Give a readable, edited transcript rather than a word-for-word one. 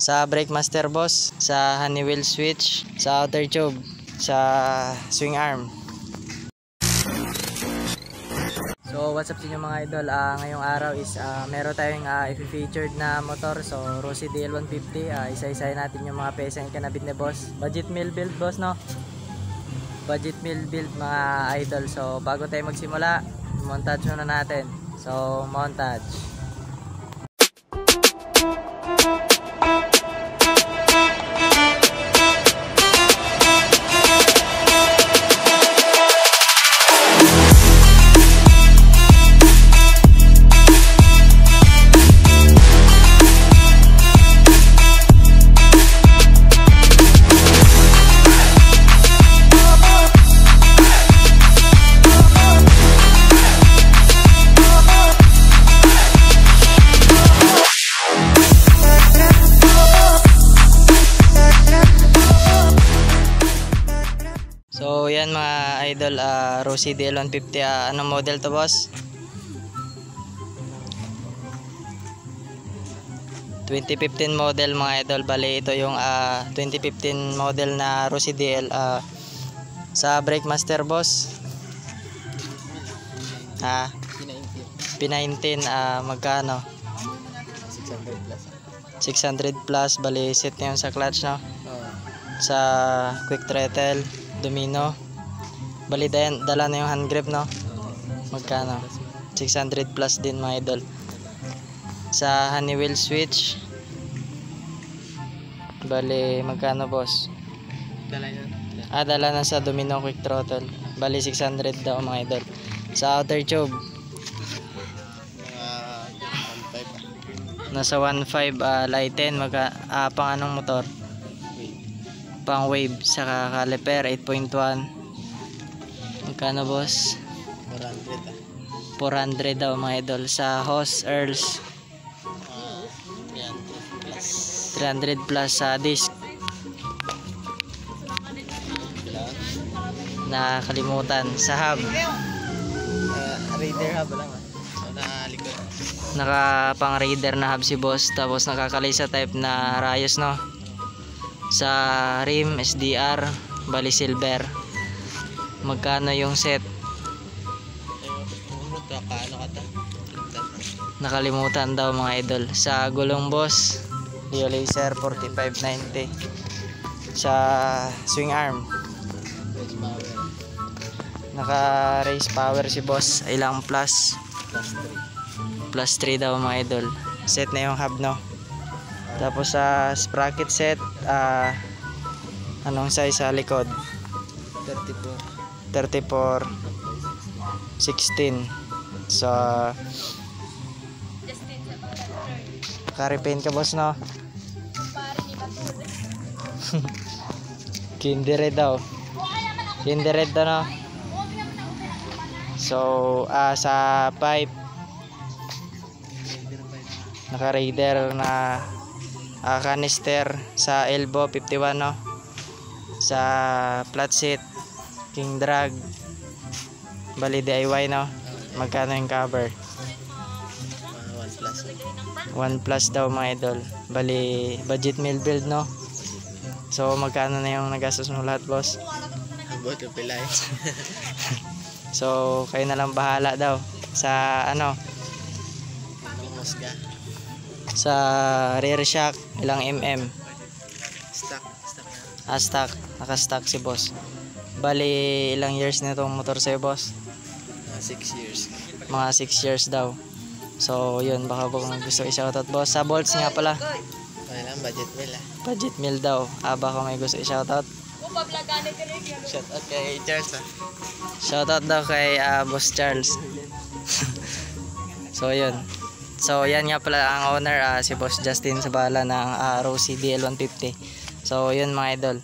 Sa brake master boss, sa Honeywell switch, sa outer tube, sa swing arm. So what's up sa inyo mga idol, ngayong araw is meron tayong i-featured na motor. So Rossi DL150, isa-isahin natin yung mga pesa yung kanabit ni boss. Budget meal build boss, no? Budget meal build mga idol. So bago tayo magsimula, montage muna natin. So montage. So yan mga idol, Rossi DL150, anong model to boss? 2015 model mga idol. Bali ito yung 2015 model na Rossi DL. Sa brake master boss, P19, magkano? 600 plus. Bali set na yun sa clutch, no? Sa quick throttle, domino. Bali dala na yung hand grip, no? Magkano? 600 plus din mga idol. Sa Honeywell switch, bali magkano boss? Dala na sa domino quick throttle. Bali 600 daw mga idol. Sa outer tube, nasa 1.5. Lighten, pang anong motor? Pang wave. Sa caliper 8.1. Magkano boss? 400 daw mga idol. Sa hose earls, 300 plus. Sa disc, nakalimutan. Sa hub, Raider hub lang, so nakalikod. Naka pang Raider na hub si boss. Tapos nakakalisa type na rayos, no? Sa rim SDR, bali silver. Magkano yung set? Nakalimutan daw mga idol. Sa gulong boss, Dio Laser 4590. Sa swing arm, naka race power si boss. Ilang plus? Plus 3 daw mga idol. Set na yung hub, no? Tapos sa sprocket set, anong size sa likod? 34 16. So carry paint ka boss, no? Kindered daw. Kindered daw, no? So sa pipe, naka Raider na canister. Sa elbow 51, no? Sa flat seat King Drag, bali DIY, no? Magkano yung cover? 1 plus daw mga idol. Bali budget meal build, no? So magkano na yung nagastos mo lahat boss? So kayo na lang bahala daw. Sa ano? Sa rear shock, ilang mm? Stock. Naka-stock si boss. Bali ilang years na itong motor sa'yo boss? 6 years. Mga 6 years daw. So yun, baka kung gusto i-shoutout boss. Sa bolts nga pala, Budget meal, budget meal daw. Baka may gusto i-shoutout. Shoutout kay Charles, Shoutout daw kay Boss Charles. So yun. So yan nga pala ang owner, si Boss Justin Sabala ng Rossi DL150. So yun mga idol.